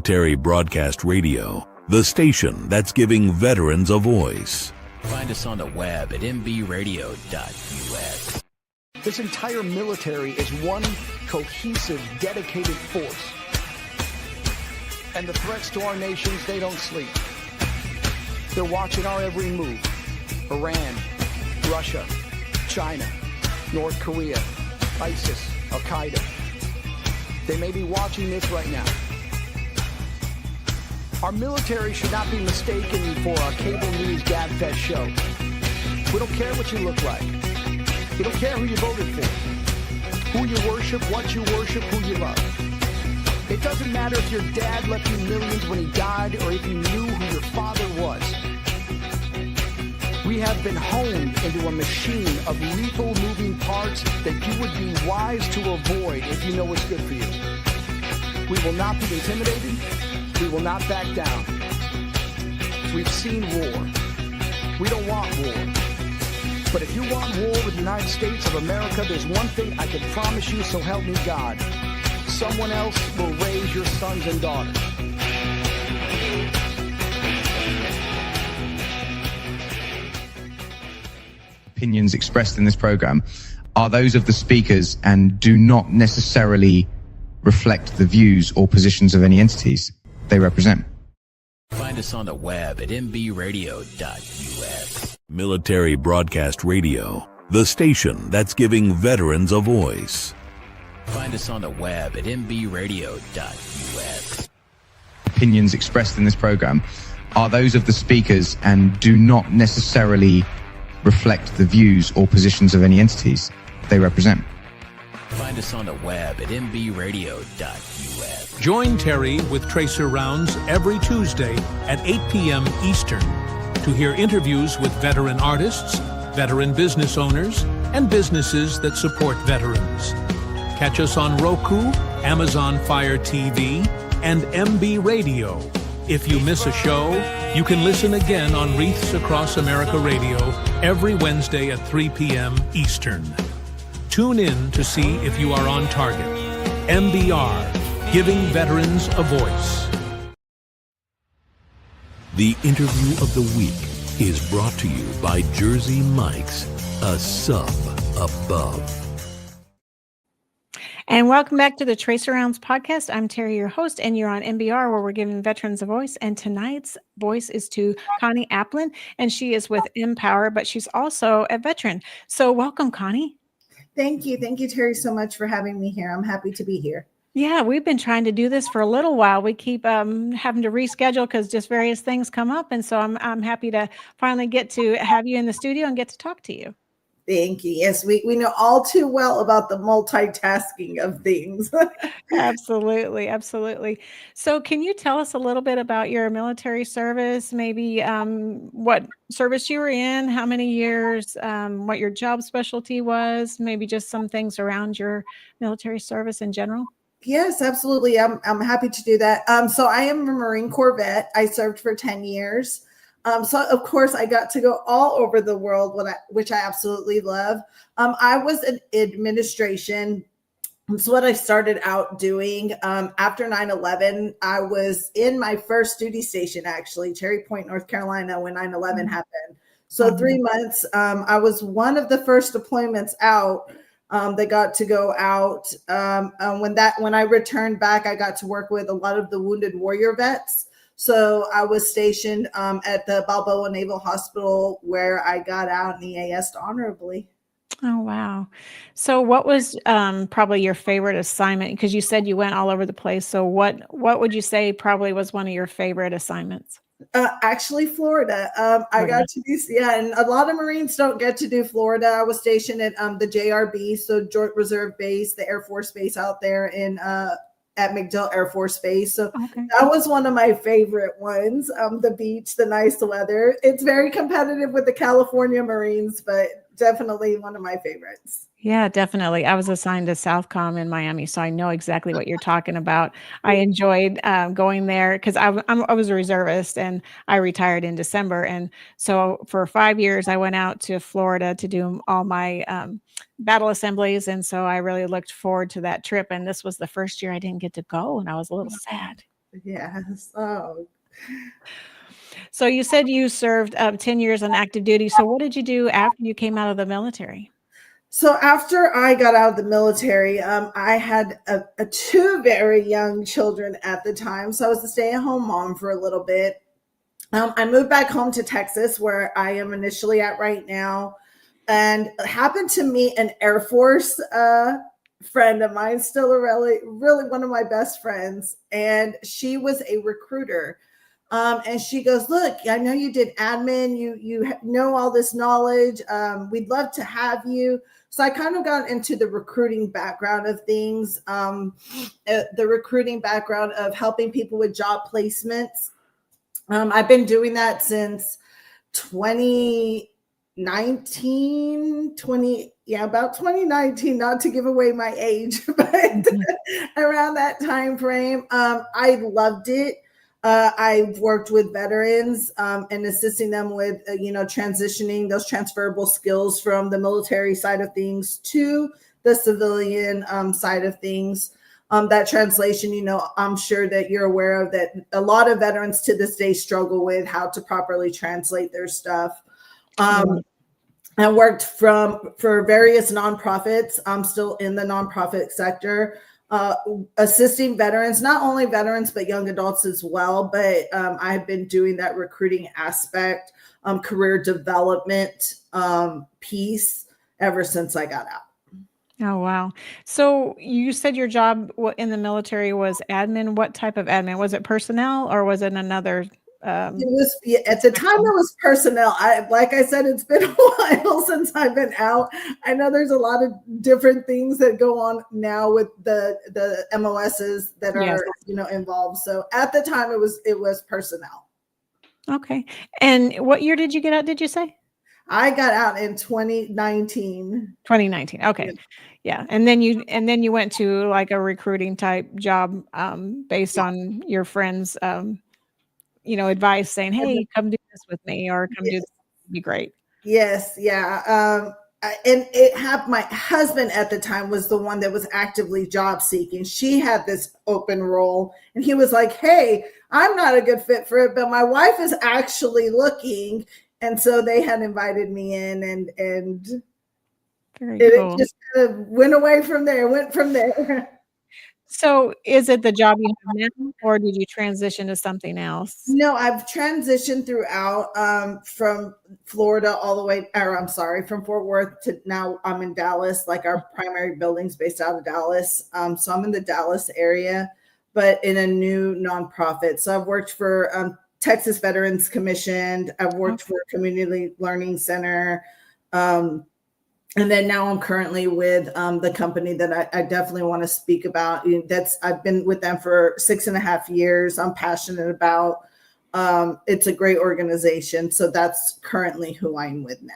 Military Broadcast Radio, the station that's giving veterans a voice. Find us on the web at mbradio.us. This entire military is one cohesive, dedicated force. And the threats to our nations, they don't sleep. They're watching our every move. Iran, Russia, China, North Korea, ISIS, Al-Qaeda. They may be watching this right now. Our military should not be mistaken for a cable news gab-fed show. We don't care what you look like. We don't care who you voted for, who you worship, what you worship, who you love. It doesn't matter if your dad left you millions when he died or if you knew who your father was. We have been honed into a machine of lethal moving parts that you would be wise to avoid if you know what's good for you. We will not be intimidated. We will not back down. We've seen war. We don't want war. But if you want war with the United States of America, there's one thing I can promise you, so help me God. Someone else will raise your sons and daughters. Opinions expressed in this program are those of the speakers and do not necessarily reflect the views or positions of any entities they represent. Find us on the web at mbradio.us. Military Broadcast Radio, the station that's giving veterans a voice. Find us on the web at mbradio.us. Opinions expressed in this program are those of the speakers and do not necessarily reflect the views or positions of any entities they represent. Find us on the web at mbradio.us. Join Terry with Tracer Rounds every Tuesday at 8 p.m. Eastern to hear interviews with veteran artists, veteran business owners, and businesses that support veterans. Catch us on Roku, Amazon Fire TV, and MB Radio. If you miss a show, you can listen again on Wreaths Across America Radio every Wednesday at 3 p.m. Eastern. Tune in to see if you are on target. MBR, giving veterans a voice. The interview of the week is brought to you by Jersey Mike's, a sub above. And welcome back to the Tracer Rounds podcast. I'm Terry, your host, and you're on MBR, where we're giving veterans a voice. And tonight's voice is to Connie Alpine, and she is with Empower, but she's also a veteran. So welcome, Connie. Thank you. Thank you, Terry, so much for having me here. I'm happy to be here. Yeah, we've been trying to do this for a little while. We keep having to reschedule because just various things come up. And so I'm happy to finally get to have you in the studio and get to talk to you. Thank you. Yes, we know all too well about the multitasking of things. Absolutely. Absolutely. So can you tell us a little bit about your military service, maybe what service you were in, how many years, what your job specialty was, maybe just some things around your military service in general? Yes, absolutely. I'm happy to do that. So I am a Marine Corps vet. I served for 10 years. So of course I got to go all over the world, which I absolutely love. I was in administration. So what I started out doing after 9/11, I was in my first duty station, actually, Cherry Point, North Carolina, when 9/11 happened. So 3 months, I was one of the first deployments out. They got to go out. When I returned back, I got to work with a lot of the wounded warrior vets. So I was stationed at the Balboa Naval Hospital, where I got out and EAS'd honorably. Oh, wow. So what was probably your favorite assignment? Because you said you went all over the place. So what would you say probably was one of your favorite assignments? Actually, Florida. I got to do, and a lot of Marines don't get to do Florida. I was stationed at the JRB, so Joint Reserve Base, the Air Force Base out there at MacDill Air Force Base. So that was one of my favorite ones. The beach, the nice weather. It's very competitive with the California Marines, but definitely one of my favorites. Yeah, definitely. I was assigned to Southcom in Miami, so I know exactly what you're talking about. I enjoyed going there because I was a reservist and I retired in December. And so for 5 years, I went out to Florida to do all my battle assemblies. And so I really looked forward to that trip. And this was the first year I didn't get to go, and I was a little sad. Yes. Oh. So you said you served 10 years on active duty. So what did you do after you came out of the military? So after I got out of the military, I had two very young children at the time. So I was a stay-at-home mom for a little bit. I moved back home to Texas, where I am initially at right now, and happened to meet an Air Force friend of mine, still a really, really one of my best friends. And she was a recruiter. And she goes, look, I know you did admin. You know all this knowledge. We'd love to have you. So I kind of got into the recruiting background of things, the recruiting background of helping people with job placements. I've been doing that since 2019, about 2019, not to give away my age, but around that time frame. I loved it. I've worked with veterans and assisting them with, transitioning those transferable skills from the military side of things to the civilian side of things. That translation, I'm sure that you're aware of that a lot of veterans to this day struggle with how to properly translate their stuff. I worked for various nonprofits. I'm still in the nonprofit sector, assisting veterans, not only veterans, but young adults as well. But I've been doing that recruiting aspect, career development piece ever since I got out. Oh, wow. So you said your job in the military was admin. What type of admin? Was it personnel or was it another? It was at the time it was personnel. Like I said, it's been a while since I've been out. I know there's a lot of different things that go on now with the MOSs that are involved. So at the time it was personnel. Okay. And what year did you get out, did you say? I got out in 2019. 2019. Okay. Yeah. And then you went to like a recruiting type job based on your friends advice saying, hey, come do this with me or come do this. It'd be great. Yes. Yeah. And my husband at the time was the one that was actively job seeking. She had this open role and he was like, hey, I'm not a good fit for it, but my wife is actually looking. And so they had invited me in and Very cool. It just kind of went from there. So is it the job you have now or did you transition to something else? No, I've transitioned throughout from Florida all the way, from Fort Worth to now I'm in Dallas, like our primary building's based out of Dallas. So I'm in the Dallas area, but in a new nonprofit. So I've worked for Texas Veterans Commission. I've worked for a community learning center. And then now I'm currently with the company that I definitely want to speak about. I've been with them for 6.5 years. I'm passionate about. It's a great organization. So that's currently who I'm with now.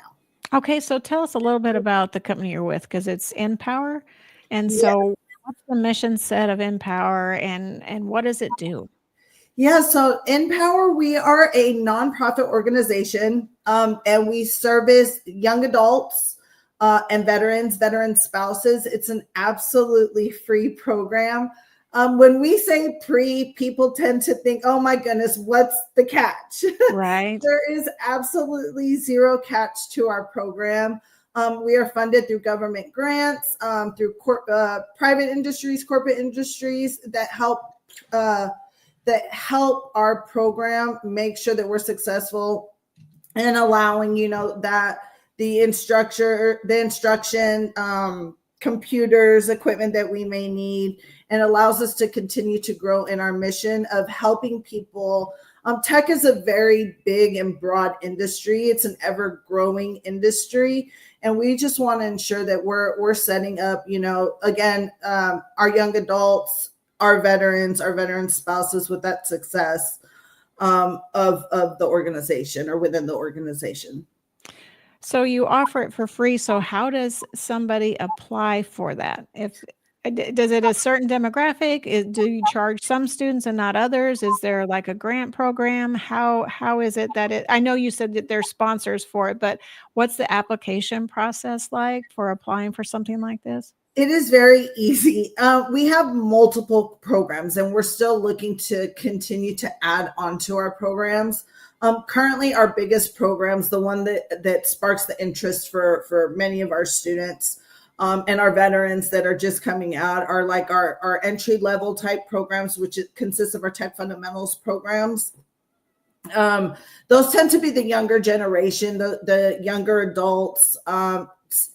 Okay, so tell us a little bit about the company you're with because it's Empower. And so what's the mission set of Empower and what does it do? Yeah, so Empower, we are a nonprofit organization and we service young adults and veteran spouses. It's an absolutely free program. When we say free, people tend to think, oh my goodness, what's the catch? Right. There is absolutely zero catch to our program. We are funded through government grants, through private industries, corporate industries that help our program make sure that we're successful and allowing, that the instruction, computers, equipment that we may need, and allows us to continue to grow in our mission of helping people. Tech is a very big and broad industry. It's an ever growing industry. And we just want to ensure that we're setting up, again, our young adults, our veteran spouses with that success of the organization or within the organization. So you offer it for free. So how does somebody apply for that? Does it a certain demographic? Do you charge some students and not others? Is there like a grant program? How is it that I know you said that there's sponsors for it, but what's the application process like for applying for something like this? It is very easy. We have multiple programs, and we're still looking to continue to add onto our programs. Currently, our biggest programs, the one that sparks the interest for many of our students and our veterans that are just coming out, are like our entry level type programs, which consists of our tech fundamentals programs. Those tend to be the younger generation, the younger adults,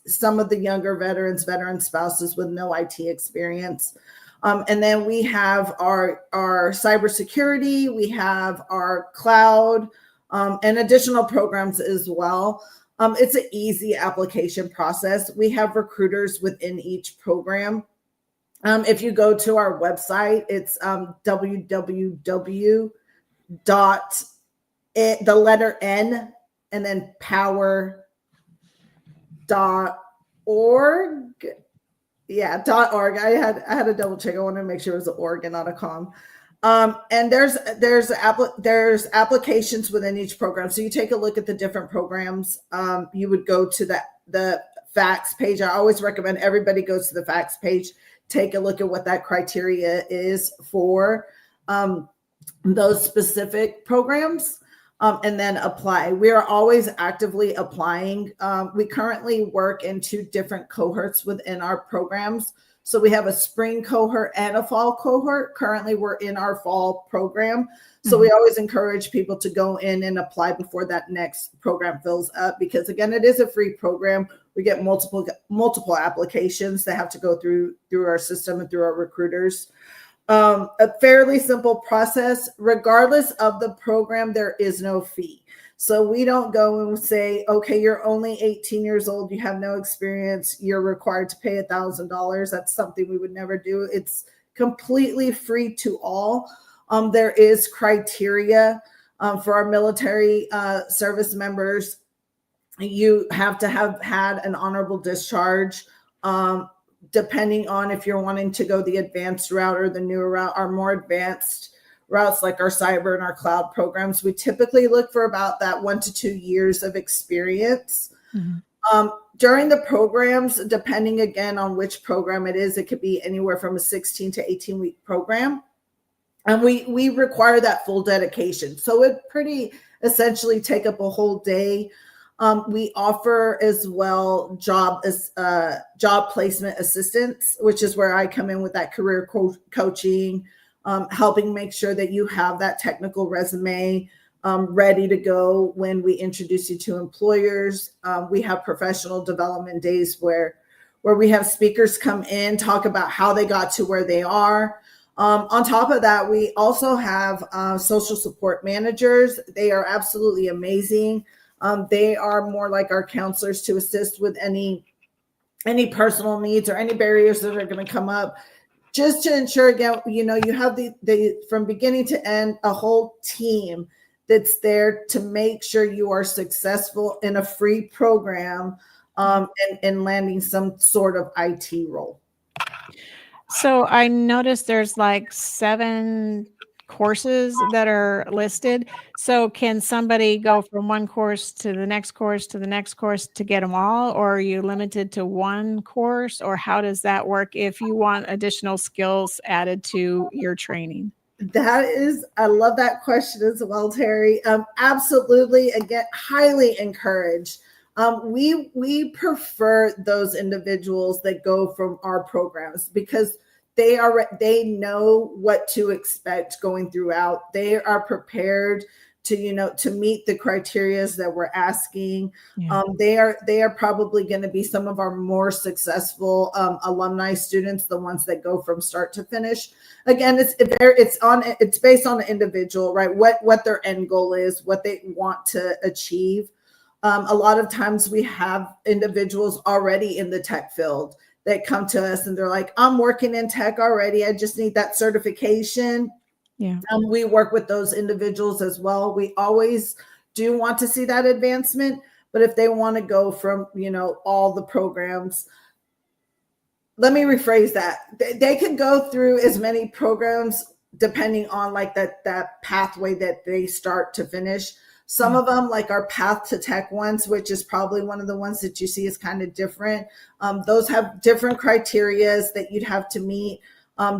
some of the younger veteran spouses with no IT experience. And then we have our cybersecurity, we have our cloud, and additional programs as well. It's an easy application process. We have recruiters within each program. If you go to our website, it's www. The letter N and then power.org. Yeah, .org. I had to double check. I wanted to make sure it was an org and not a com. And there's applications within each program. So you take a look at the different programs. You would go to the facts page. I always recommend everybody goes to the facts page. Take a look at what that criteria is for those specific programs. And then apply. We are always actively applying. We currently work in 2 different cohorts within our programs. So we have a spring cohort and a fall cohort. Currently, we're in our fall program. So we always encourage people to go in and apply before that next program fills up, because again, it is a free program. We get multiple applications that have to go through our system and through our recruiters. A fairly simple process. Regardless of the program, there is no fee. So we don't go and say, okay, you're only 18 years old, you have no experience, you're required to pay $1,000. That's something we would never do. It's completely free to all. There is criteria for our military service members. You have to have had an honorable discharge. Depending on if you're wanting to go the advanced route or the newer route, our more advanced routes like our cyber and our cloud programs, we typically look for about that 1 to 2 years of experience. During the programs, depending again on which program it is, it could be anywhere from a 16 to 18 week program. And we require that full dedication. So it pretty essentially take up a whole day. We offer as well job placement assistance, which is where I come in with that career coaching, helping make sure that you have that technical resume ready to go when we introduce you to employers. We have professional development days where we have speakers come in, talk about how they got to where they are. On top of that, we also have social support managers. They are absolutely amazing. They are more like our counselors to assist with any personal needs or any barriers that are going to come up, just to ensure, again, you have the from beginning to end, a whole team that's there to make sure you are successful in a free program and landing some sort of IT role. So I noticed there's like 7 courses that are listed. So can somebody go from one course to the next course to the next course to get them all? Or are you limited to one course? Or how does that work if you want additional skills added to your training? I love that question as well, Terry. Absolutely. Again, highly encouraged. We prefer those individuals that go from our programs because they know what to expect going throughout. They are prepared to meet the criteria that we're asking. Yeah. They are probably going to be some of our more successful alumni students, the ones that go from start to finish. Again, it's based on the individual, right? What their end goal is, what they want to achieve. A lot of times we have individuals already in the tech field that come to us and they're like, I'm working in tech already. I just need that certification. Yeah. We work with those individuals as well. We always do want to see that advancement, but if they want to go from, all the programs, let me rephrase that. They can go through as many programs depending on like that pathway that they start to finish. Some of them, like our Path to Tech ones, which is probably one of the ones that you see is kind of different. Those have different criterias that you'd have to meet.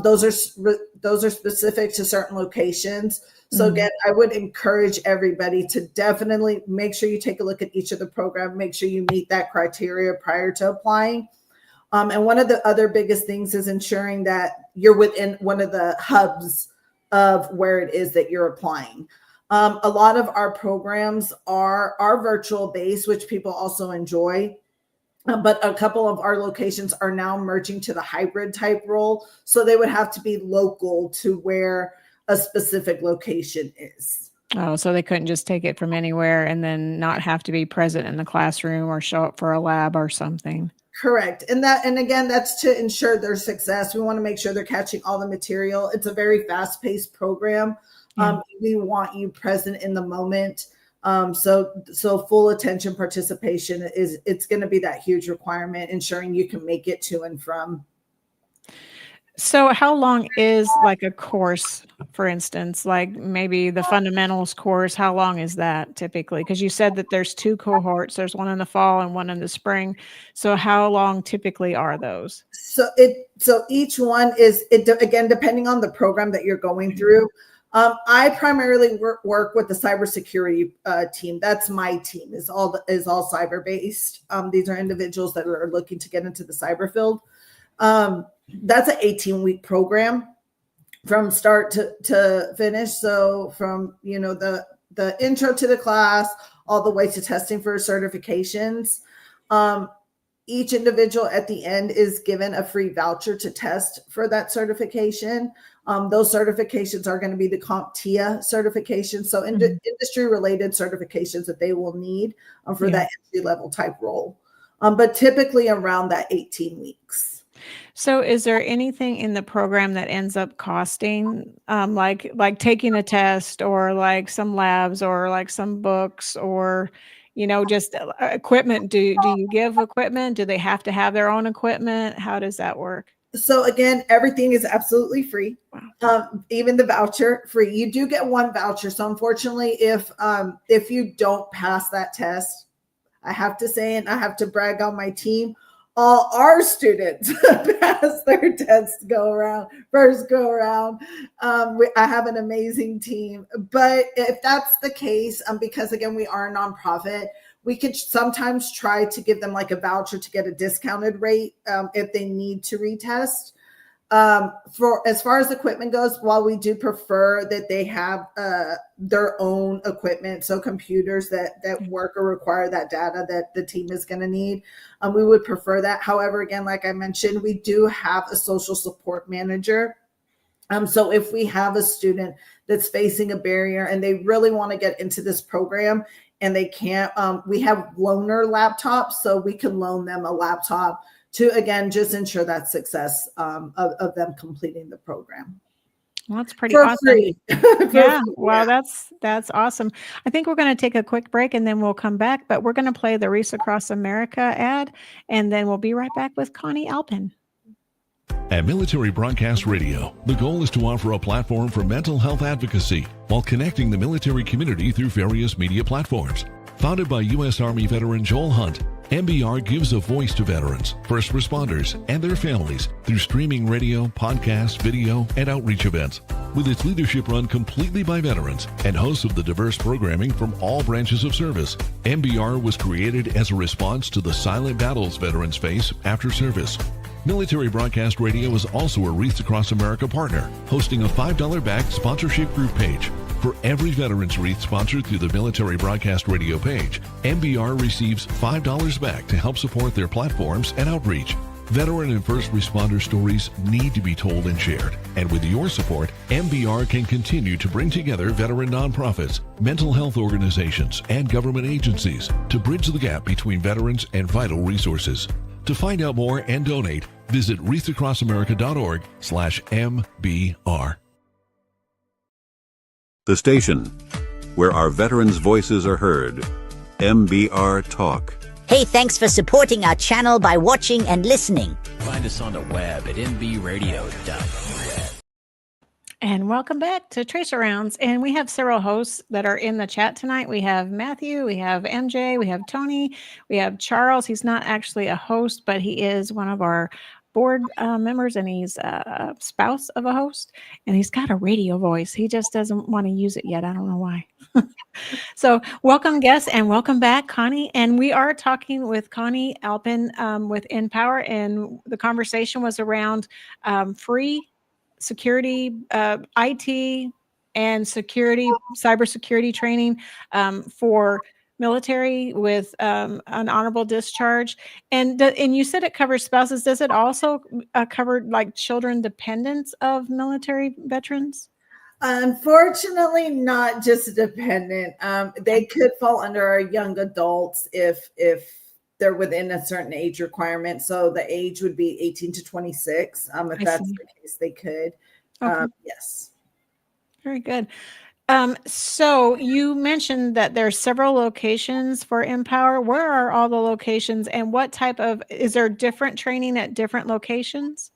Those are specific to certain locations. So again, I would encourage everybody to definitely make sure you take a look at each of the program, make sure you meet that criteria prior to applying. And one of the other biggest things is ensuring that you're within one of the hubs of where it is that you're applying. A lot of our programs are virtual based, which people also enjoy. But a couple of our locations are now merging to the hybrid type role. So they would have to be local to where a specific location is. Oh, so they couldn't just take it from anywhere and then not have to be present in the classroom or show up for a lab or something. Correct. And again, that's to ensure their success. We want to make sure they're catching all the material. It's a very fast-paced program. We want you present in the moment. So full attention participation it's going to be that huge requirement, ensuring you can make it to and from. So how long is like a course, for instance, like maybe the fundamentals course, how long is that typically? Because you said that there's 2 cohorts, there's one in the fall and one in the spring. So how long typically are those? So each one is, again, depending on the program that you're going through. I primarily work with the cybersecurity team. That's my team, is all cyber based. These are individuals that are looking to get into the cyber field. That's an 18-week program from start to finish. So from, the intro to the class all the way to testing for certifications. Each individual at the end is given a free voucher to test for that certification. Those certifications are going to be the CompTIA certifications. So industry related certifications that they will need for that entry level type role. But typically around that 18 weeks. So is there anything in the program that ends up costing, like taking a test or like some labs or like some books or, just equipment? Do you give equipment? Do they have to have their own equipment? How does that work? So again, everything is absolutely free. Wow. Even the voucher free. You do get one voucher. So unfortunately, if you don't pass that test, I have to say, and I have to brag on my team, all our students pass their tests first go around. I have an amazing team. But if that's the case, because again, we are a nonprofit, we could sometimes try to give them like a voucher to get a discounted rate if they need to retest. For as far as equipment goes, while we do prefer that they have their own equipment, so computers that work or require that data that the team is going to need, we would prefer that. However, again, like I mentioned, we do have a social support manager. So if we have a student that's facing a barrier and they really want to get into this program and they can't, we have loaner laptops, so we can loan them a laptop to, again, just ensure that success of them completing the program. Well, that's pretty For awesome. free. Yeah. Well, that's awesome. I think we're going to take a quick break and then we'll come back, but we're going to play the Reese Across America ad and then we'll be right back with Connie Alpine. At Military Broadcast Radio, the goal is to offer a platform for mental health advocacy while connecting the military community through various media platforms. Founded by U.S. Army veteran Joel Hunt, MBR gives a voice to veterans, first responders, and their families through streaming radio, podcasts, video, and outreach events. With its leadership run completely by veterans and hosts of the diverse programming from all branches of service, MBR was created as a response to the silent battles veterans face after service. Military Broadcast Radio is also a Wreaths Across America partner, hosting a $5 sponsorship group page. For every Veterans Wreath sponsored through the Military Broadcast Radio page, MBR receives $5 back to help support their platforms and outreach. Veteran and first responder stories need to be told and shared. And with your support, MBR can continue to bring together veteran nonprofits, mental health organizations, and government agencies to bridge the gap between veterans and vital resources. To find out more and donate, visit wreathsacrossamerica.org/MBR. The station where our veterans' voices are heard. MBR Talk. Hey, thanks for supporting our channel by watching and listening. Find us on the web at mbradio.net. And welcome back to Tracer Rounds. And we have several hosts that are in the chat tonight. We have Matthew, we have MJ, we have Tony, we have Charles. He's not actually a host, but he is one of our board members, and he's a spouse of a host. And he's got a radio voice. He just doesn't want to use it yet. I don't know why. So welcome guests and welcome back, Connie. And we are talking with Connie Alpine with Empower. And the conversation was around free security, IT and security, cybersecurity training for military with an honorable discharge. And you said it covers spouses. Does it also cover like children dependents of military veterans? Unfortunately, not just dependent. They could fall under our young adults if they're within a certain age requirement. So the age would be 18 to 26. If that's the case, they could. Okay. Yes. Very good. So you mentioned that there are several locations for Empower. Where are all the locations, and what type of, is there different training at different locations?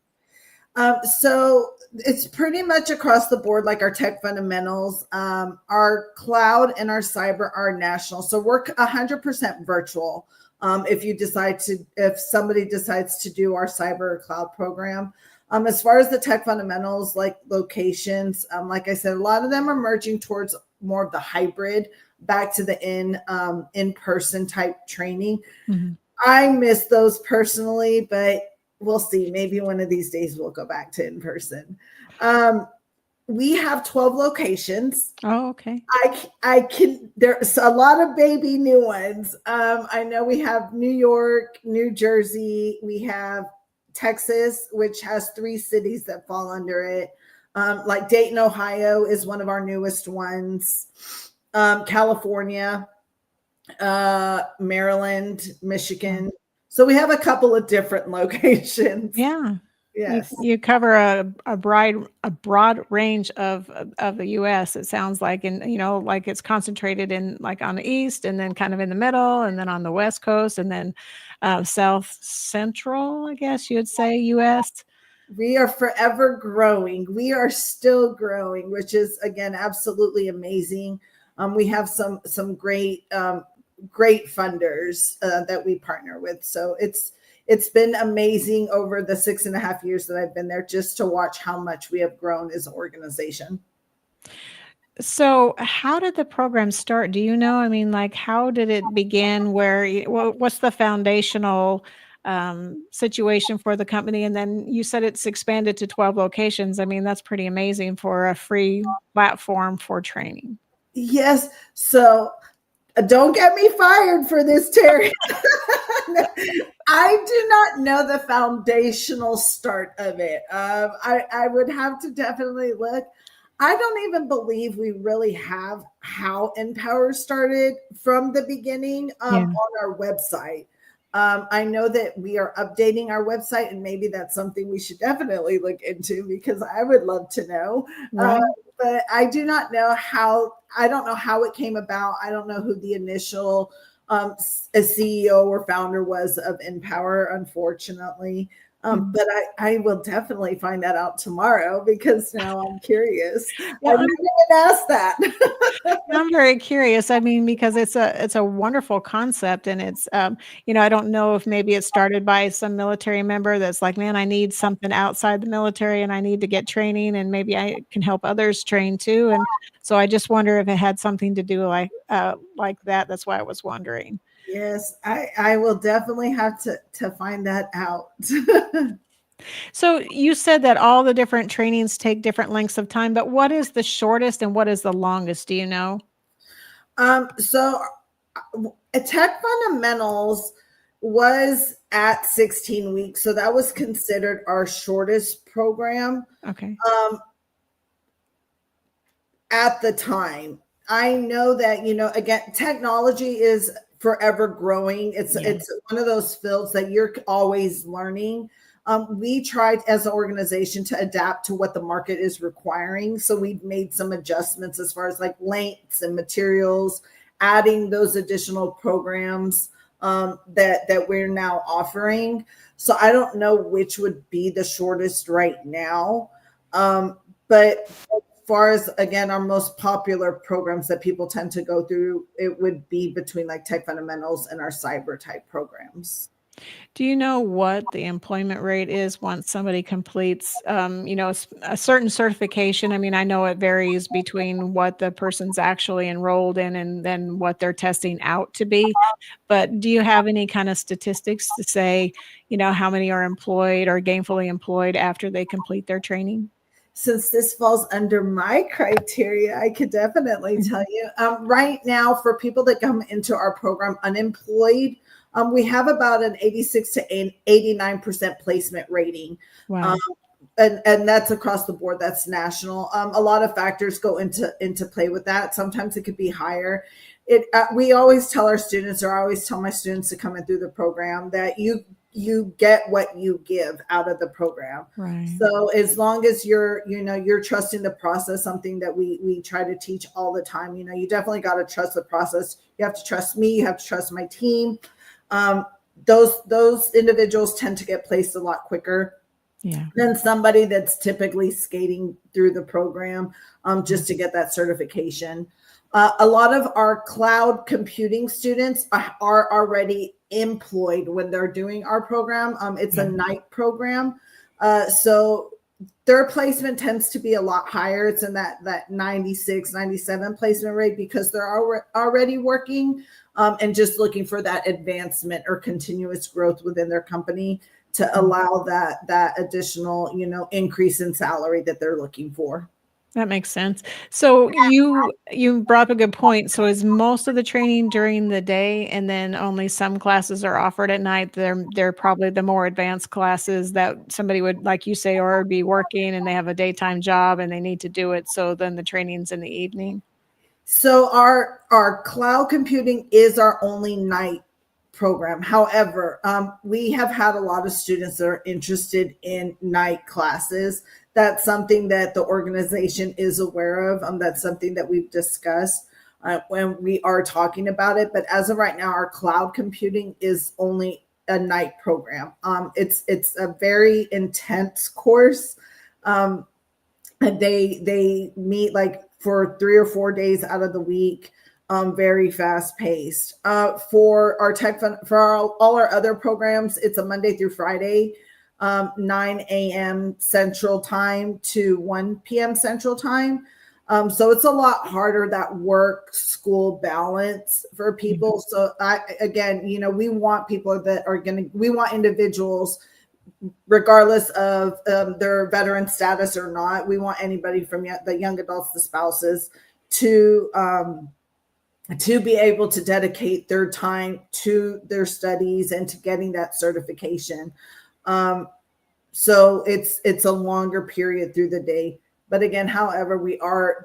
So it's pretty much across the board, like our tech fundamentals, our cloud and our cyber are national. So we're 100% virtual. If somebody decides to do our cyber or cloud program. As far as the tech fundamentals, like locations, like I said, a lot of them are merging towards more of the hybrid, back to the in-person type training. Mm-hmm. I miss those personally, but we'll see. Maybe one of these days we'll go back to in person. We have 12 locations. Oh, okay. There's a lot of baby new ones. I know we have New York, New Jersey, we have Texas, which has 3 cities that fall under it. Like Dayton, Ohio is one of our newest ones. California, Maryland, Michigan. So we have a couple of different locations. Yeah. Yes. You cover a broad range of the U.S. It sounds like, and like it's concentrated in like on the east, and then kind of in the middle, and then on the west coast, and then south central, I guess you'd say, U.S. We are forever growing. We are still growing, which is again absolutely amazing. We have some great funders that we partner with. So it's been amazing over the 6.5 years that I've been there, just to watch how much we have grown as an organization. So how did the program start? Do you know? I mean, like, how did it begin? What's the foundational situation for the company? And then you said it's expanded to 12 locations. I mean, that's pretty amazing for a free platform for training. Yes. So don't get me fired for this, Terry. I do not know the foundational start of it. I would have to definitely look. I don't even believe we really have how Empower started from the beginning on our website. I know that we are updating our website, and maybe that's something we should definitely look into, because I would love to know. Right. But I do not know how. I don't know how it came about. I don't know who the initial a CEO or founder was of Empower, unfortunately. But I will definitely find that out tomorrow, because now I'm curious. Well, I didn't even ask that. I'm very curious. I mean, because it's a wonderful concept, and it's I don't know if maybe it started by some military member that's like, man, I need something outside the military, and I need to get training, and maybe I can help others train too. And so I just wonder if it had something to do like that. That's why I was wondering. Yes, I will definitely have to find that out. So you said that all the different trainings take different lengths of time, but what is the shortest and what is the longest? Do you know? So Tech Fundamentals was at 16 weeks. So that was considered our shortest program. Okay. At the time. I know that, again, technology is forever growing. It's one of those fields that you're always learning. We tried as an organization to adapt to what the market is requiring. So we've made some adjustments as far as like lengths and materials, adding those additional programs that we're now offering. So I don't know which would be the shortest right now. But far as, again, our most popular programs that people tend to go through, it would be between like tech fundamentals and our cyber type programs. Do you know what the employment rate is once somebody completes, a certain certification? I mean, I know it varies between what the person's actually enrolled in and then what they're testing out to be. But do you have any kind of statistics to say, how many are employed or gainfully employed after they complete their training? Since this falls under my criteria, I could definitely tell you. Right now, for people that come into our program unemployed, we have about an 86 to 89% placement rating. Wow. And that's across the board. That's national. A lot of factors go into play with that. Sometimes it could be higher. We always tell our students, or I always tell my students to come in through the program, that you get what you give out of the program. Right. So as long as you're trusting the process, something that we try to teach all the time, you definitely got to trust the process. You have to trust me. You have to trust my team. Those individuals tend to get placed a lot quicker than somebody that's typically skating through the program just to get that certification. A lot of our cloud computing students are already employed when they're doing our program. It's a night program. So their placement tends to be a lot higher. It's in that 96, 97 placement rate because they're already working and just looking for that advancement or continuous growth within their company to allow that additional, increase in salary that they're looking for. That makes sense. So you brought up a good point. So is most of the training during the day and then only some classes are offered at night? They're probably the more advanced classes that somebody would, like you say, or be working and they have a daytime job and they need to do it. So then the training's in the evening. So our cloud computing is our only night program. However, we have had a lot of students that are interested in night classes. That's something that the organization is aware of. That's something that we've discussed when we are talking about it. But as of right now, our cloud computing is only a night program. It's a very intense course. And they meet like for 3 or 4 days out of the week. Very fast paced. For our all our other programs, it's a Monday through Friday, 9 a.m. Central Time to 1 p.m. Central Time. So it's a lot harder, that work school balance for people. So we want people that we want individuals, regardless of their veteran status or not. We want anybody from the young adults, the spouses, to be able to dedicate their time to their studies and to getting that certification. So it's a longer period through the day. But again, however,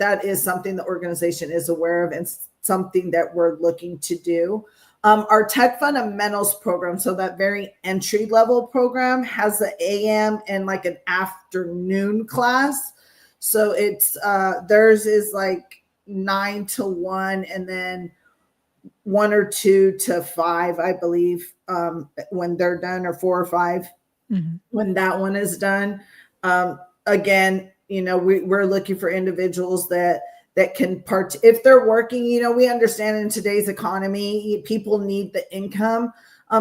that is something the organization is aware of and something that we're looking to do. Our Tech Fundamentals program, so that very entry level program, has the AM and like an afternoon class. So it's theirs is like 9 to 1 and then 1 or 2 to 5, I believe, when they're done, or 4 or 5 when that one is done. Again, we're looking for individuals that can if they're working. We understand in today's economy, people need the income.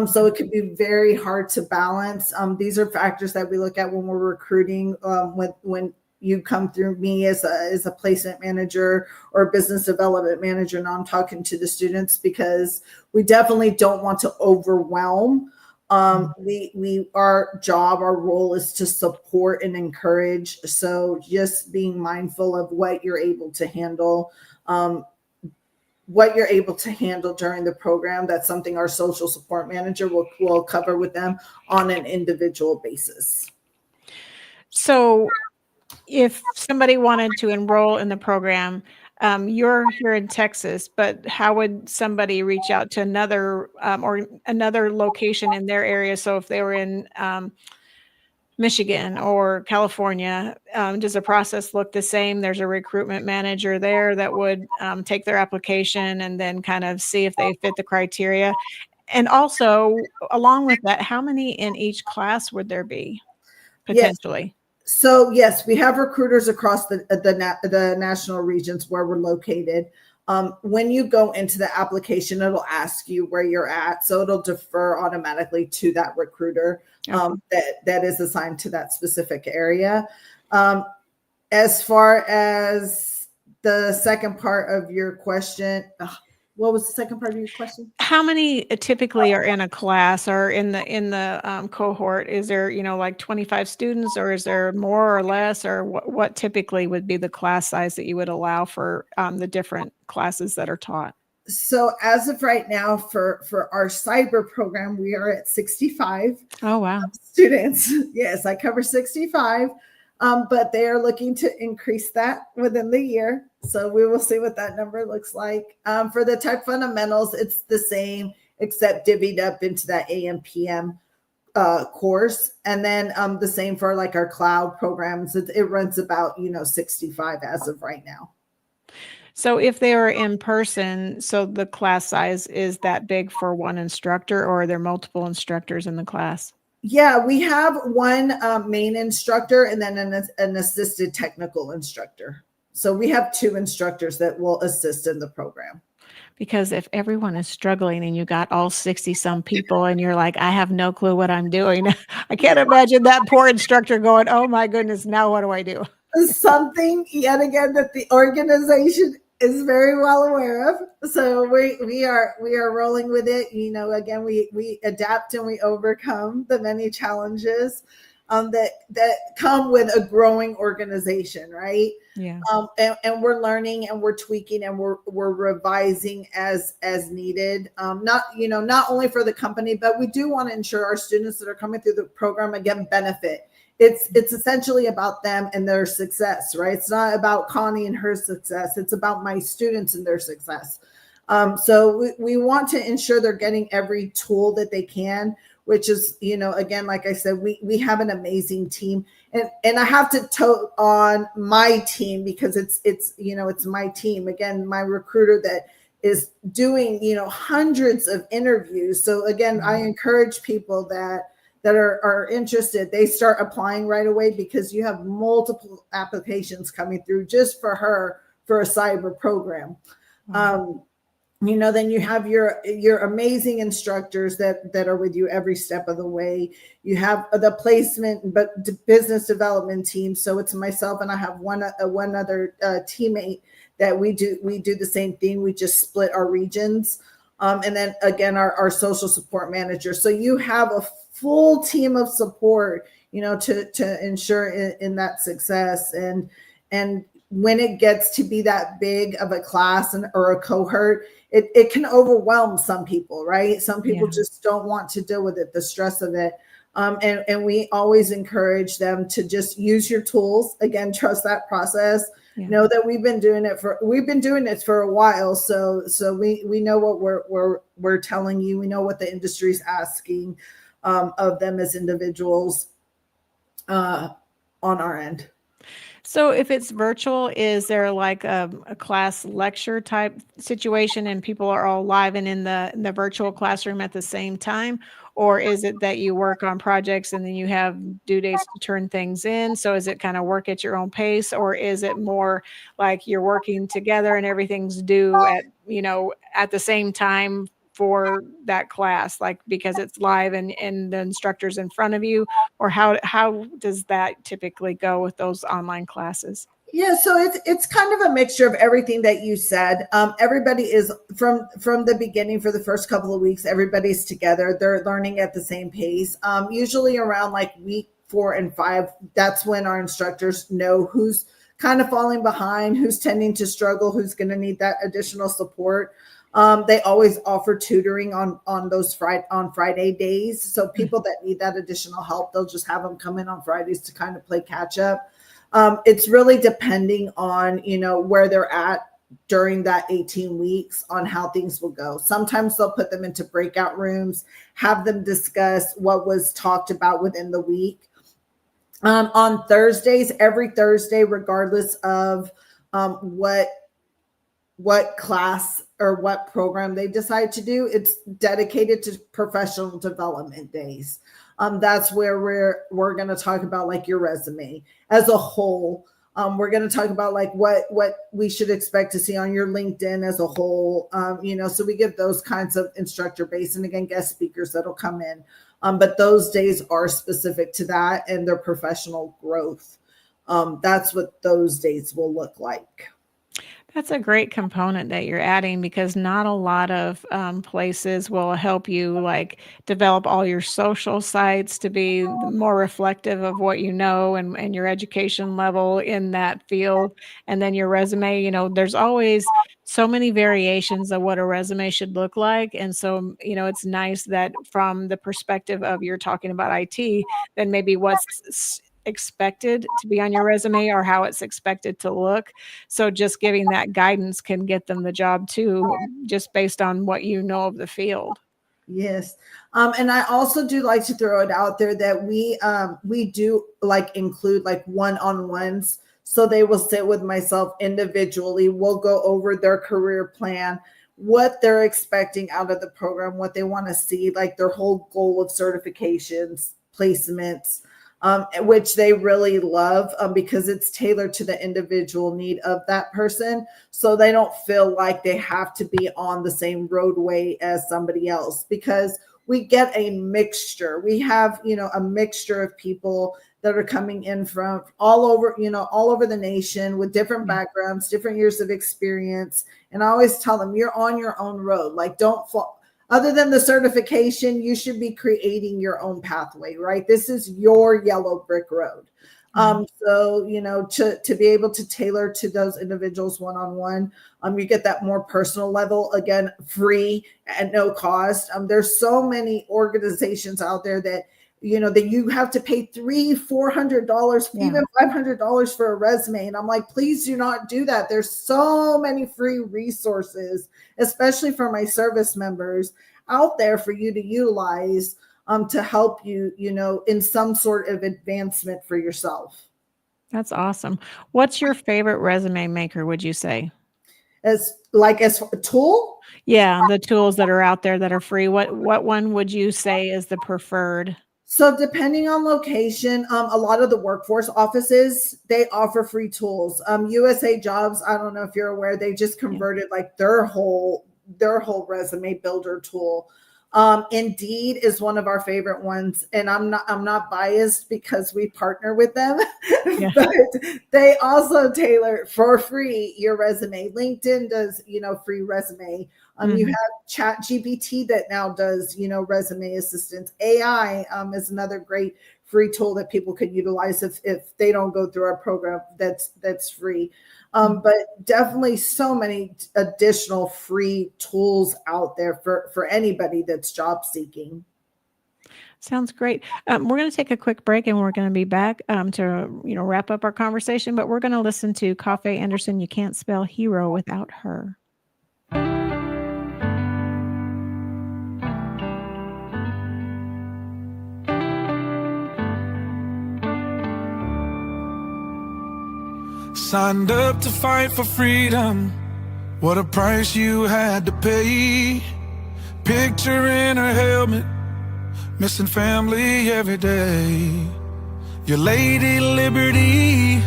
So it could be very hard to balance. These are factors that we look at when we're recruiting, when you come through me as a placement manager or a business development manager, and I'm talking to the students, because we definitely don't want to overwhelm. Our role is to support and encourage. So just being mindful of what you're able to handle, during the program. That's something our social support manager will cover with them on an individual basis. So if somebody wanted to enroll in the program, you're here in Texas, but how would somebody reach out to another location in their area? So if they were in Michigan or California, does the process look the same? There's a recruitment manager there that would take their application and then kind of see if they fit the criteria. And also, along with that, how many in each class would there be potentially? Yes. So yes, we have recruiters across the national regions where we're located. When you go into the application, it'll ask you where you're at, so it'll defer automatically to that recruiter that is assigned to that specific area. As far as the second part of your question, what was the second part of your question? How many typically are in a class or in the cohort? Is there, like 25 students, or is there more or less, or what typically would be the class size that you would allow for the different classes that are taught? So as of right now, for our cyber program, we are at 65. Oh, wow. Students. Yes, I cover 65. But they are looking to increase that within the year. So we will see what that number looks like. For the tech fundamentals, it's the same, except divvied up into that AM/PM course. And then the same for like our cloud programs. It runs about, 65 as of right now. So if they are in person, so the class size is that big for one instructor, or are there multiple instructors in the class? Yeah, we have one main instructor and then an assisted technical instructor. So we have 2 instructors that will assist in the program. Because if everyone is struggling and you got all 60 some people and you're like, I have no clue what I'm doing. I can't imagine that poor instructor going, oh my goodness, now what do I do? Something yet again that the organization is very well aware of. So we are rolling with it. Again, we adapt and we overcome the many challenges that come with a growing organization, right? Yeah. And we're learning and we're tweaking and we're revising as needed. Not only for the company, but we do want to ensure our students that are coming through the program again benefit. It's essentially about them and their success, right? It's not about Connie and her success. It's about my students and their success. So we want to ensure they're getting every tool that they can, which is, again, like I said, we have an amazing team, and I have to tote on my team because it's my team. Again, my recruiter that is doing, hundreds of interviews. So again, I encourage people that are interested, they start applying right away because you have multiple applications coming through just for her for a cyber program. Then you have your amazing instructors that are with you every step of the way. You have the placement, but business development team. So it's myself and I have one other teammate that we do the same thing. We just split our regions. And then again, our social support manager. So you have a full team of support, to ensure in that success. And when it gets to be that big of a class or a cohort, it can overwhelm some people, right? Some people just don't want to deal with it, the stress of it. And we always encourage them to just use your tools. Again, trust that process. Yeah. Know that we've been doing it for a while. So we know what we're telling you. We know what the industry is asking of them as individuals on our end. So if it's virtual, is there like a class lecture type situation and people are all live and in the virtual classroom at the same time? Or is it that you work on projects and then you have due dates to turn things in? So is it kind of work at your own pace, or is it more like you're working together and everything's due at the same time for that class, like because it's live and the instructor's in front of you? Or how does that typically go with those online classes? Yeah, so it's kind of a mixture of everything that you said. Everybody is from the beginning for the first couple of weeks, everybody's together. They're learning at the same pace. Usually around like week 4 and 5, that's when our instructors know who's kind of falling behind, who's tending to struggle, who's going to need that additional support. They always offer tutoring on those Friday days. So people that need that additional help, they'll just have them come in on Fridays to kind of play catch up. It's really depending on, where they're at during that 18 weeks on how things will go. Sometimes they'll put them into breakout rooms, have them discuss what was talked about within the week. On Thursdays, every Thursday, regardless of what class or what program they decide to do, it's dedicated to professional development days. That's where we're going to talk about like your resume as a whole. We're going to talk about like what we should expect to see on your LinkedIn as a whole. So we give those kinds of instructor based, and again, guest speakers that'll come in. But those days are specific to that and their professional growth. That's what those days will look like. That's a great component that you're adding, because not a lot of places will help you like develop all your social sites to be more reflective of what you know and your education level in that field. And then your resume, there's always so many variations of what a resume should look like. And so, it's nice that from the perspective of you're talking about IT, then maybe what's expected to be on your resume or how it's expected to look. So just giving that guidance can get them the job too, just based on what you know of the field. Yes. And I also do like to throw it out there that we do like include like one-on-ones. So they will sit with myself individually. We'll go over their career plan, what they're expecting out of the program, what they want to see, like their whole goal of certifications, placements, which they really love because it's tailored to the individual need of that person. So they don't feel like they have to be on the same roadway as somebody else, because we get a mixture. We have, a mixture of people that are coming in from all over the nation with different backgrounds, different years of experience. And I always tell them, you're on your own road. Like, don't fall. Other than the certification, you should be creating your own pathway, right? This is your yellow brick road. So, to be able to tailor to those individuals one-on-one, you get that more personal level, again, free at no cost. There's so many organizations out there that, that you have to pay $300-$400, even $500 for a resume. And I'm like, please do not do that. There's so many free resources, especially for my service members out there for you to utilize to help you, in some sort of advancement for yourself. That's awesome. What's your favorite resume maker, would you say? As a tool? Yeah, the tools that are out there that are free. What one would you say is the preferred? So depending on location, a lot of the workforce offices, they offer free tools. USA Jobs, I don't know if you're aware, they just converted like their whole resume builder tool. Indeed is one of our favorite ones, and I'm not biased because we partner with them, but they also tailor for free your resume. LinkedIn does, free resume. You have ChatGPT that now does, resume assistance. AI is another great free tool that people could utilize if they don't go through our program that's free. But definitely so many additional free tools out there for anybody that's job seeking. Sounds great. We're going to take a quick break, and we're going to be back to wrap up our conversation. But we're going to listen to Coffee Anderson. You can't spell hero without her. Signed up to fight for freedom. What a price you had to pay. Picture in her helmet, missing family every day. Your Lady Liberty,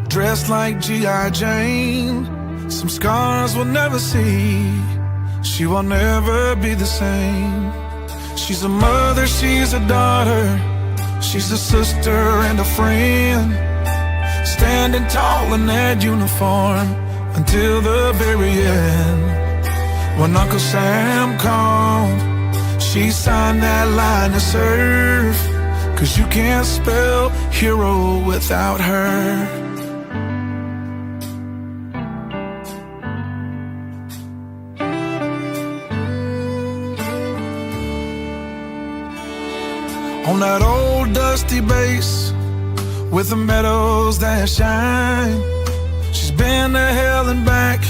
dressed like G.I. Jane. Some scars we'll never see. She will never be the same. She's a mother, she's a daughter, she's a sister and a friend. Standing tall in that uniform until the very end. When Uncle Sam called, she signed that line to serve. 'Cause you can't spell hero without her. On that old dusty base with the meadows that shine, she's been to hell and back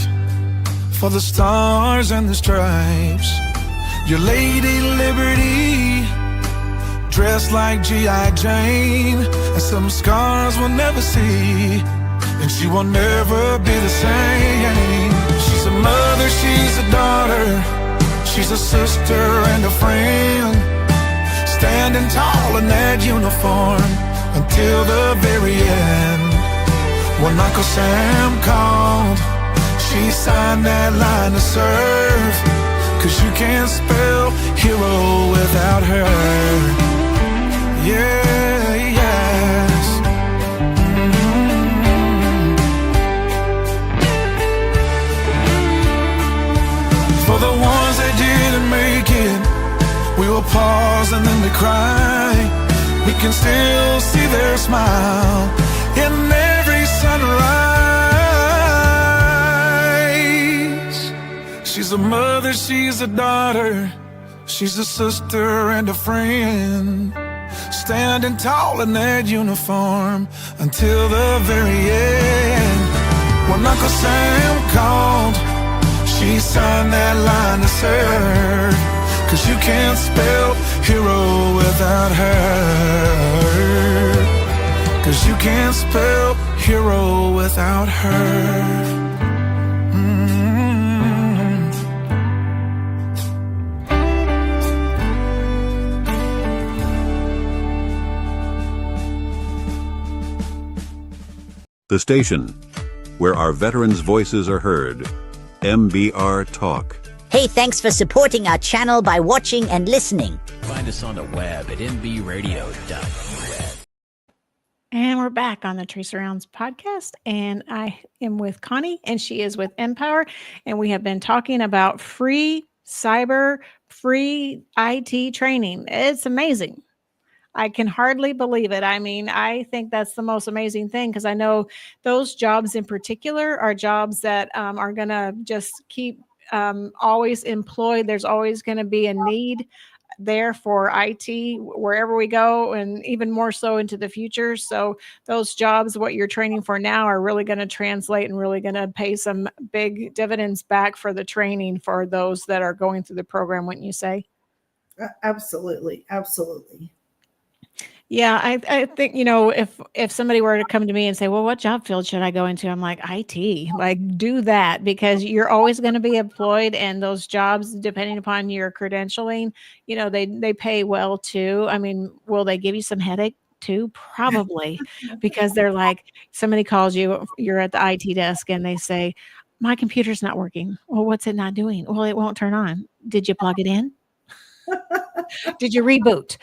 for the stars and the stripes. Your Lady Liberty, dressed like G.I. Jane, and some scars we'll never see, and she will never be the same. She's a mother, she's a daughter, she's a sister and a friend. Stand standing tall in that uniform until the very end. When Uncle Sam called, she signed that line to serve, 'cause you can't spell hero without her. Yeah, yes. For the ones that didn't make it, we will pause and then we cry. We can still see their smile in every sunrise. She's a mother, she's a daughter, she's a sister and a friend, standing tall in that uniform until the very end. When Uncle Sam called, she signed that line to serve, 'cause you can't spell hero without her. 'Cause you can't spell hero without her. The station where our veterans' voices are heard. MBR Talk. Hey, thanks for supporting our channel by watching and listening. Find us on the web at mbradio.us. And we're back on the Tracer Rounds podcast, and I am with Connie, and she is with Empower, and we have been talking about free cyber, free IT training. It's amazing. I can hardly believe it. I mean, I think that's the most amazing thing, because I know those jobs in particular are jobs that are going to just keep always employed. There's always going to be a need there for IT wherever we go, and even more so into the future. So those jobs, what you're training for now, are really going to translate and really going to pay some big dividends back for the training for those that are going through the program, wouldn't you say? Absolutely. Absolutely. Yeah, I think, if somebody were to come to me and say, well, what job field should I go into? I'm like, IT, like, do that, because you're always going to be employed, and those jobs, depending upon your credentialing, they pay well too. I mean, will they give you some headache too? Probably, because they're like, somebody calls you, you're at the IT desk, and they say, my computer's not working. Well, what's it not doing? Well, it won't turn on. Did you plug it in? Did you reboot?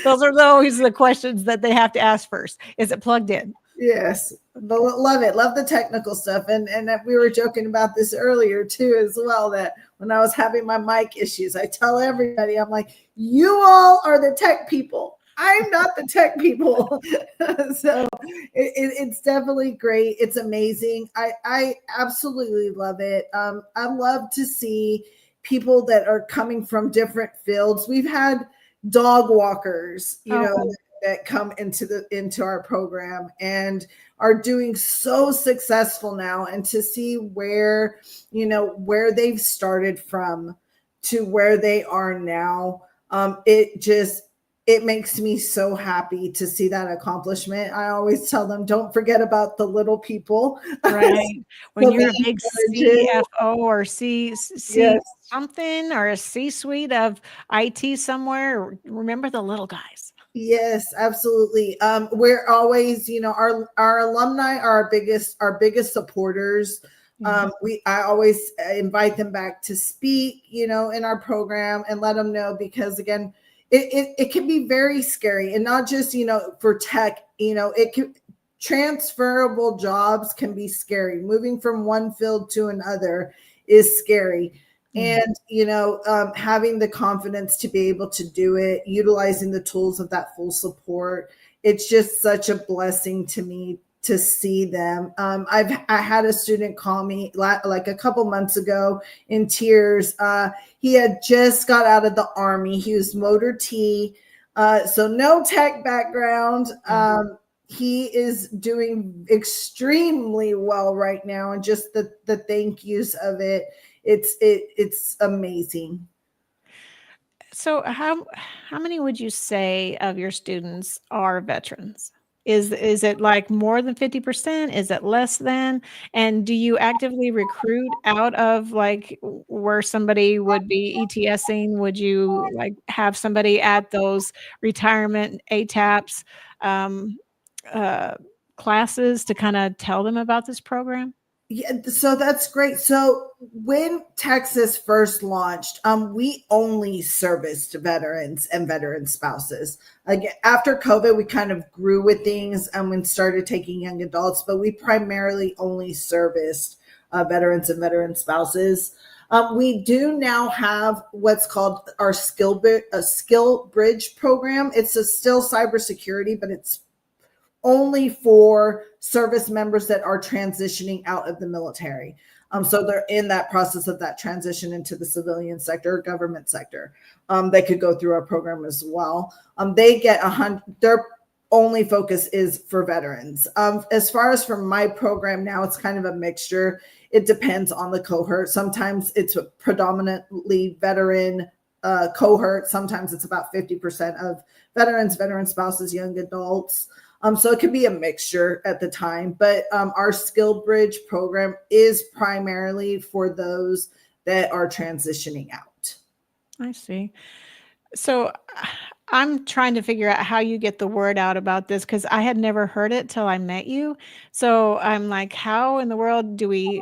Those are always the questions that they have to ask first. Is it plugged in? Yes, but love it. Love the technical stuff. And we were joking about this earlier too, as well, that when I was having my mic issues, I tell everybody, I'm like, you all are the tech people. I'm not the tech people. So it's definitely great. It's amazing. I absolutely love it. I love to see people that are coming from different fields. We've had dog walkers, that come into our program and are doing so successful now, and to see where they've started from to where they are now, it makes me so happy to see that accomplishment. I always tell them, don't forget about the little people. Right. When you're a big CFO or C Yes. something, or a C-suite of IT somewhere, remember the little guys. Yes, absolutely. We're always, our alumni are our biggest supporters. I always invite them back to speak, in our program, and let them know, because again, it can be very scary, and not just, for tech, transferable jobs can be scary. Moving from one field to another is scary. And, having the confidence to be able to do it, utilizing the tools of that full support, it's just such a blessing to me to see them. I had a student call me like a couple months ago in tears. He had just got out of the Army. He was motor T, so no tech background. He is doing extremely well right now, and just the thank yous of it. It's amazing. So how many would you say of your students are veterans? Is it like more than 50%? Is it less than? And do you actively recruit out of like where somebody would be ETSing? Would you like have somebody at those retirement ATAPs um, uh, classes to kind of tell them about this program? Yeah, so that's great. So when Texas first launched, we only serviced veterans and veteran spouses. Again, after COVID, we kind of grew with things and started taking young adults, but we primarily only serviced veterans and veteran spouses. We do now have what's called our skill bridge program. It's still cybersecurity, but it's only for service members that are transitioning out of the military. So they're in that process of that transition into the civilian sector, government sector. They could go through our program as well. They get their only focus is for veterans. As far as for my program now, it's kind of a mixture. It depends on the cohort. Sometimes it's a predominantly veteran cohort. Sometimes it's about 50% of veterans, veteran spouses, young adults. So it could be a mixture at the time, but our Skill Bridge program is primarily for those that are transitioning out. I see. So I'm trying to figure out how you get the word out about this because I had never heard it till I met you. So I'm like, how in the world do we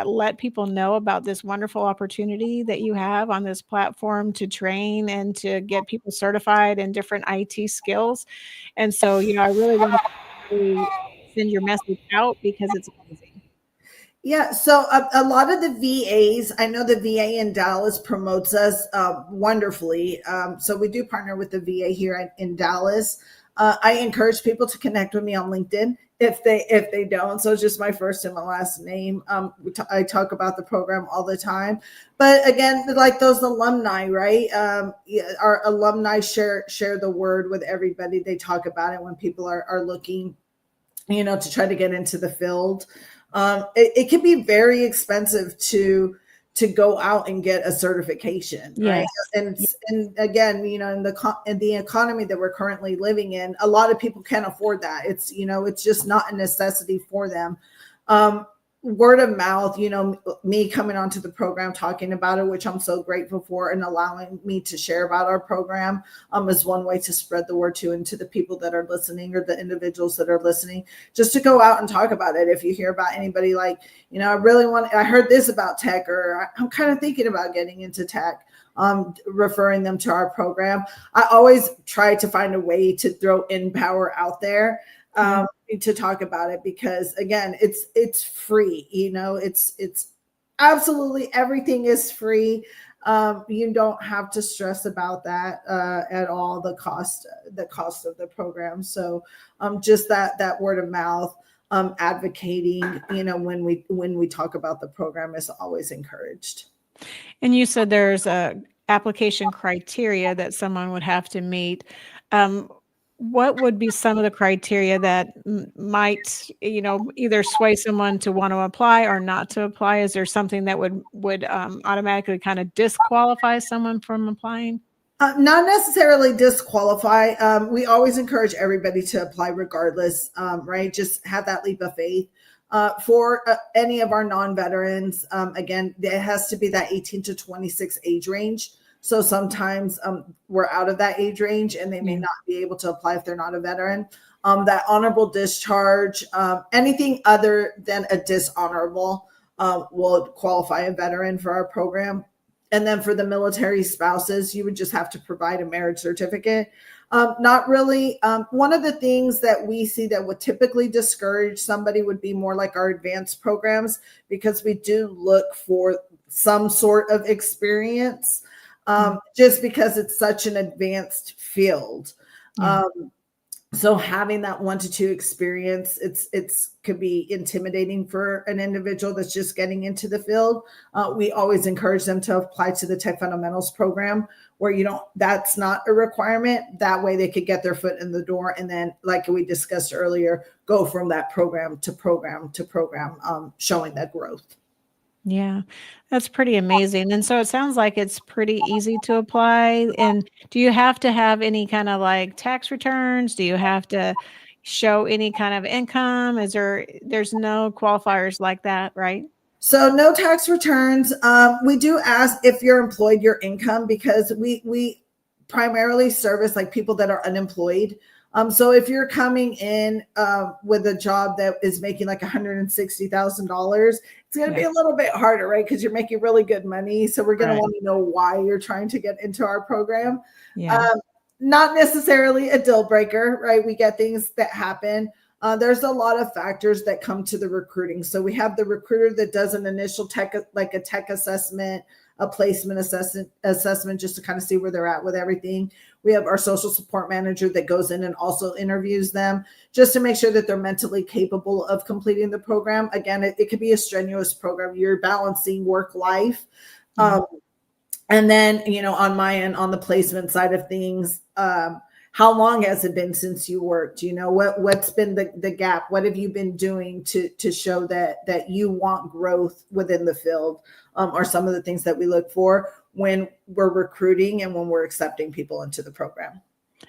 let people know about this wonderful opportunity that you have on this platform to train and to get people certified in different IT skills? And so, I really want to send your message out because it's amazing. Yeah, so a lot of the VAs, I know the VA in Dallas promotes us wonderfully. So we do partner with the VA here in Dallas. I encourage people to connect with me on LinkedIn if they don't. So it's just my first and my last name. I talk about the program all the time. But again, like those alumni, right? Our alumni share the word with everybody. They talk about it when people are looking, to try to get into the field. It can be very expensive to go out and get a certification, right? Yes. And again, in the economy that we're currently living in, a lot of people can't afford that. It's just not a necessity for them. Word of mouth, me coming onto the program, talking about it, which I'm so grateful for, and allowing me to share about our program is one way to spread the word to the people that are listening or the individuals that are listening, just to go out and talk about it. If you hear about anybody like, I heard this about tech, or I'm kind of thinking about getting into tech, referring them to our program. I always try to find a way to throw Empower out there. To talk about it, because again, it's free. It's absolutely everything is free. You don't have to stress about that at all. The cost of the program. So just that word of mouth, advocating, when we talk about the program is always encouraged. And you said there's a application criteria that someone would have to meet. What would be some of the criteria that might, either sway someone to want to apply or not to apply? Is there something that would automatically kind of disqualify someone from applying? Not necessarily disqualify. We always encourage everybody to apply regardless, right? Just have that leap of faith. For any of our non-veterans, again, it has to be that 18 to 26 age range. So sometimes we're out of that age range and they may not be able to apply if they're not a veteran. That honorable discharge, anything other than a dishonorable will qualify a veteran for our program. And then for the military spouses, you would just have to provide a marriage certificate. Not really. One of the things that we see that would typically discourage somebody would be more like our advanced programs, because we do look for some sort of experience. Just because it's such an advanced field. So having that 1 to 2 experience, it's could be intimidating for an individual that's just getting into the field. We always encourage them to apply to the Tech Fundamentals program, where that's not a requirement. That way they could get their foot in the door, and then, like we discussed earlier, go from that program to program to program, showing that growth. Yeah, that's pretty amazing. And so it sounds like it's pretty easy to apply. And do you have to have any kind of like tax returns? Do you have to, show any kind of income? There's no qualifiers like that, right? So no tax returns. We do ask if you're employed, your income, because we primarily service like people that are unemployed. So if you're coming in with a job that is making like $160,000, it's going to be a little bit harder, right? Because you're making really good money. So we're going to want to know why you're trying to get into our program. Yeah. Not necessarily a deal breaker, right? We get things that happen. There's a lot of factors that come to the recruiting. So we have the recruiter that does an initial tech, like a tech assessment, a placement assessment, just to kind of see where they're at with everything. We have our social support manager that goes in and also interviews them just to make sure that they're mentally capable of completing the program. Again, it could be a strenuous program. You're balancing work life. And then, on my end, on the placement side of things, how long has it been since you worked? What's been the gap? What have you been doing to show that you want growth within the field? Are some of the things that we look for when we're recruiting and when we're accepting people into the program.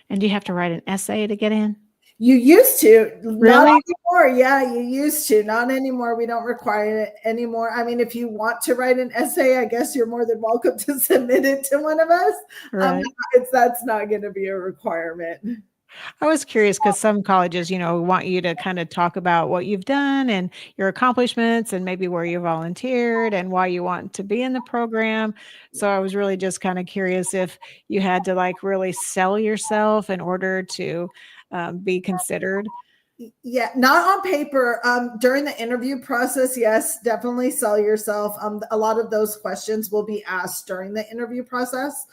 And do you have to write an essay to get in? You used to. Really? Not anymore. Yeah, you used to. Not anymore. We don't require it anymore. I mean, if you want to write an essay, I guess you're more than welcome to submit it to one of us. Right. That's not going to be a requirement. I was curious because some colleges, want you to kind of talk about what you've done and your accomplishments and maybe where you volunteered and why you want to be in the program. So I was really just kind of curious if you had to like really sell yourself in order to be considered. Yeah, not on paper. During the interview process, yes, definitely sell yourself. A lot of those questions will be asked during the interview process.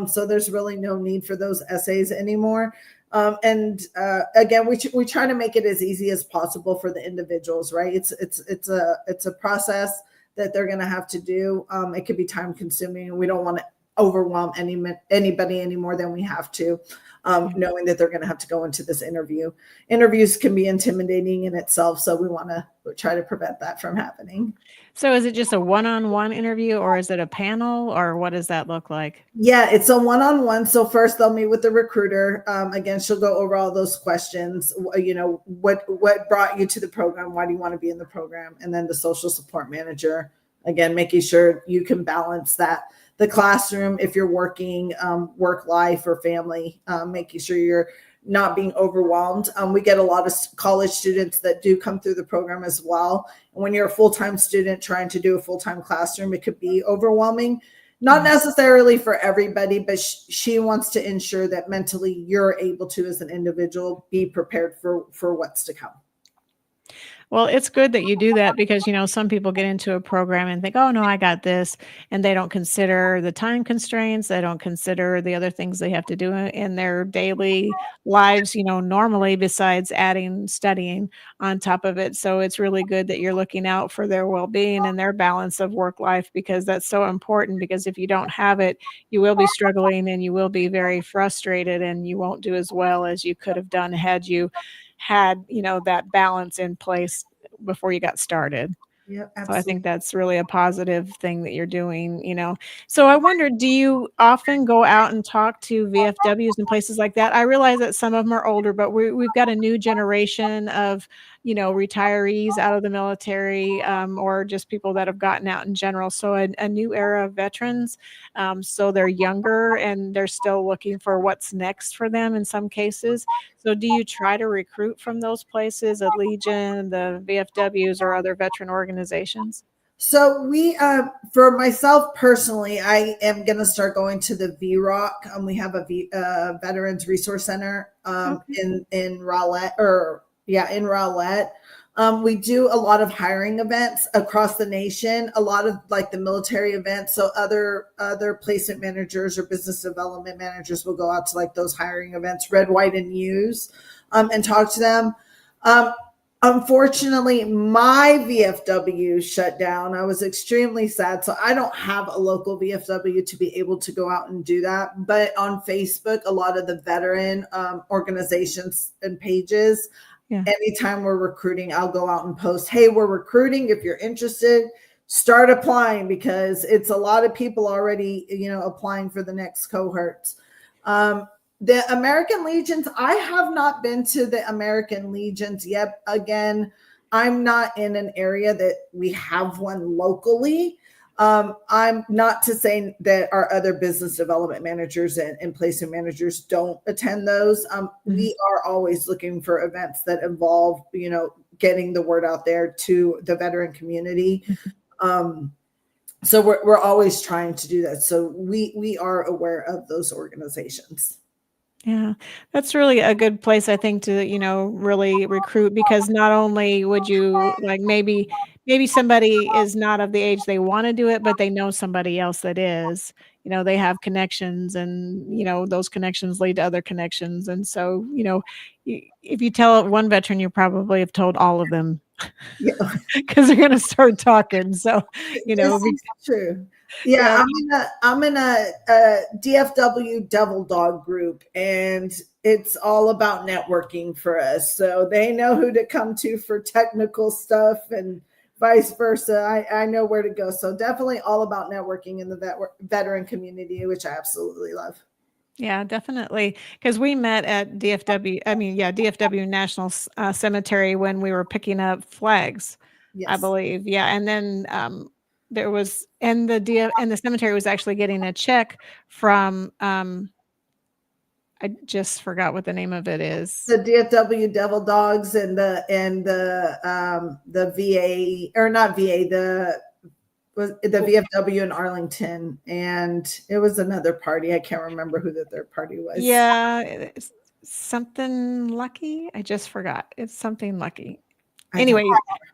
So there's really no need for those essays anymore. Again, we try to make it as easy as possible for the individuals, right? It's a process that they're going to have to do. It could be time consuming, and we don't want to overwhelm anybody any more than we have to, knowing that they're going to have to go into this interview. Interviews can be intimidating in itself, so we want to try to prevent that from happening. So is it just a one-on-one interview, or is it a panel, or what does that look like? Yeah, it's a one-on-one. So first they'll meet with the recruiter. Again, she'll go over all those questions. What brought you to the program? Why do you want to be in the program? And then the social support manager, again, making sure you can balance that. The classroom, if you're working, work life or family, making sure you're not being overwhelmed. We get a lot of college students that do come through the program as well. And when you're a full-time student trying to do a full-time classroom, it could be overwhelming. Not necessarily for everybody, but she wants to ensure that mentally you're able to, as an individual, be prepared for what's to come. Well, it's good that you do that because, some people get into a program and think, oh, no, I got this. And they don't consider the time constraints. They don't consider the other things they have to do in their daily lives, normally besides adding studying on top of it. So it's really good that you're looking out for their well-being and their balance of work life, because that's so important, because if you don't have it, you will be struggling and you will be very frustrated and you won't do as well as you could have done had you had, that balance in place before you got started. Yep, So I think that's really a positive thing that you're doing, So I wonder, do you often go out and talk to VFWs and places like that? I realize that some of them are older, but we've got a new generation of, retirees out of the military, or just people that have gotten out in general. So a new era of veterans. So they're younger and they're still looking for what's next for them in some cases. So do you try to recruit from those places, at Legion, the VFWs, or other veteran organizations? So we, for myself personally, I am going to start going to the VROC. We have a Veterans Resource Center in Rowlett, in Rowlett. We do a lot of hiring events across the nation, a lot of like the military events. So other placement managers or business development managers will go out to like those hiring events, red, white, and use, and talk to them. Unfortunately, my VFW shut down. I was extremely sad. So I don't have a local VFW to be able to go out and do that. But on Facebook, a lot of the veteran organizations and pages, anytime we're recruiting, I'll go out and post, hey, we're recruiting. If you're interested, start applying, because it's a lot of people already, applying for the next cohorts. The American Legions, I have not been to the American Legions yet. Again, I'm not in an area that we have one locally. I'm not to say that our other business development managers and placement managers don't attend those. We are always looking for events that involve, getting the word out there to the veteran community. So we're always trying to do that. So we are aware of those organizations. Yeah, that's really a good place, I think, to, really recruit, because not only would you like maybe somebody is not of the age they want to do it, but they know somebody else that is. They have connections, and those connections lead to other connections. And so, if you tell one veteran, you probably have told all of them, because they're going to start talking. So, It's true. Yeah, I'm in a DFW Devil Dog group, and it's all about networking for us. So they know who to come to for technical stuff, and vice versa. I know where to go. So definitely all about networking in the veteran community, which I absolutely love. Yeah, definitely. Because we met at DFW National Cemetery when we were picking up flags, I believe. Yeah, and then there was, and the cemetery was actually getting a check from I just forgot what the name of it is. The DFW Devil Dogs and the VA, or not VA, the VFW in Arlington, and it was another party. I can't remember who the third party was. Yeah, it's something lucky. I just forgot. It's something lucky. Anyway,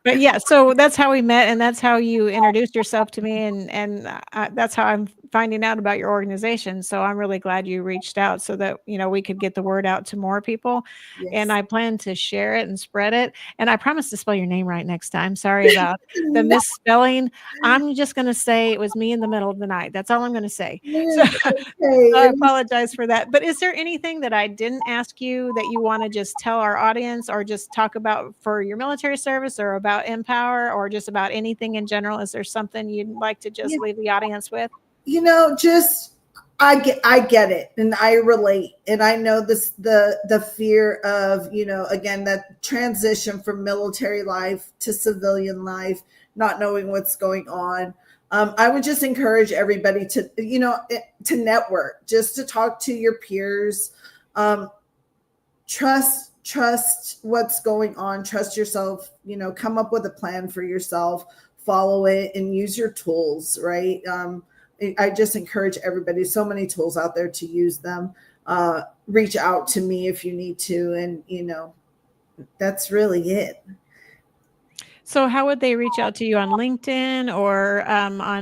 but yeah, so that's how we met, and that's how you introduced yourself to me, and that's how I'm finding out about your organization. So I'm really glad you reached out so that we could get the word out to more people. Yes. And I plan to share it and spread it. And I promise to spell your name right next time. Sorry about the misspelling. I'm just going to say it was me in the middle of the night. That's all I'm going to say. So, so I apologize for that. But is there anything that I didn't ask you that you want to just tell our audience, or just talk about for your military service, or about Empower, or just about anything in general? Is there something you'd like to just leave the audience with? I get it, and I relate, and I know the fear of, again, that transition from military life to civilian life, not knowing what's going on. I would just encourage everybody to, to network, just to talk to your peers, trust what's going on, trust yourself, come up with a plan for yourself, follow it, and use your tools, right? I just encourage everybody, so many tools out there, to use them. Reach out to me if you need to. And, that's really it. So how would they reach out to you? On LinkedIn, or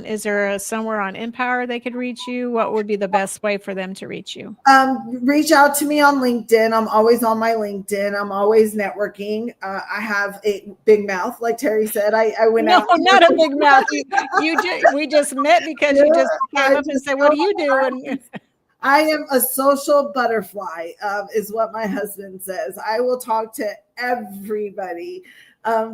is there somewhere on Empower they could reach you? What would be the best way for them to reach you? Reach out to me on LinkedIn. I'm always on my LinkedIn. I'm always networking. I have a big mouth, like Terry said. I went out. No, not a big mouth. We just met because you just came up and said, "What do you do?" And I am a social butterfly, is what my husband says. I will talk to everybody.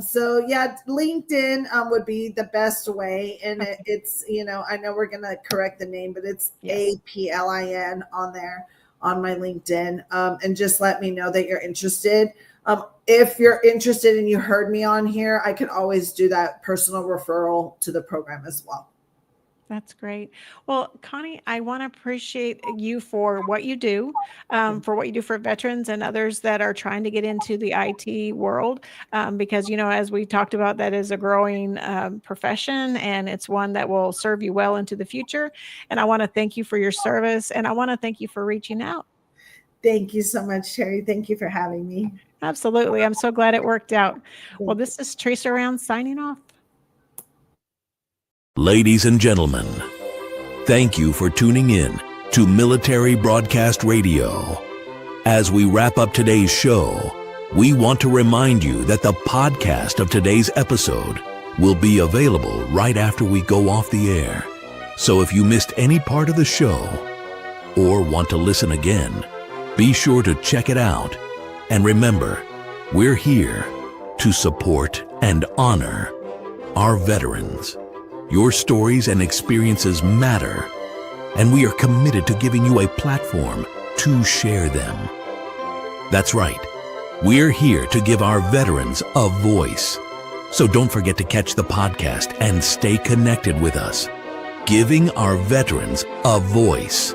So yeah, LinkedIn would be the best way. And it's, I know we're going to correct the name, but it's APLIN on there on my LinkedIn. And just let me know that you're interested. If you're interested and you heard me on here, I can always do that personal referral to the program as well. That's great. Well, Connie, I want to appreciate you for what you do, for veterans and others that are trying to get into the IT world, because, as we talked about, that is a growing profession, and it's one that will serve you well into the future. And I want to thank you for your service, and I want to thank you for reaching out. Thank you so much, Terry. Thank you for having me. Absolutely. I'm so glad it worked out. Well, this is Tracer Round signing off. Ladies and gentlemen, thank you for tuning in to Military Broadcast Radio. As we wrap up today's show, we want to remind you that the podcast of today's episode will be available right after we go off the air. So if you missed any part of the show or want to listen again, be sure to check it out. And remember, we're here to support and honor our veterans. Your stories and experiences matter, and we are committed to giving you a platform to to share them. That's right. We're here to give our veterans a voice. So don't forget to catch the podcast and stay connected with us. Giving our veterans a voice.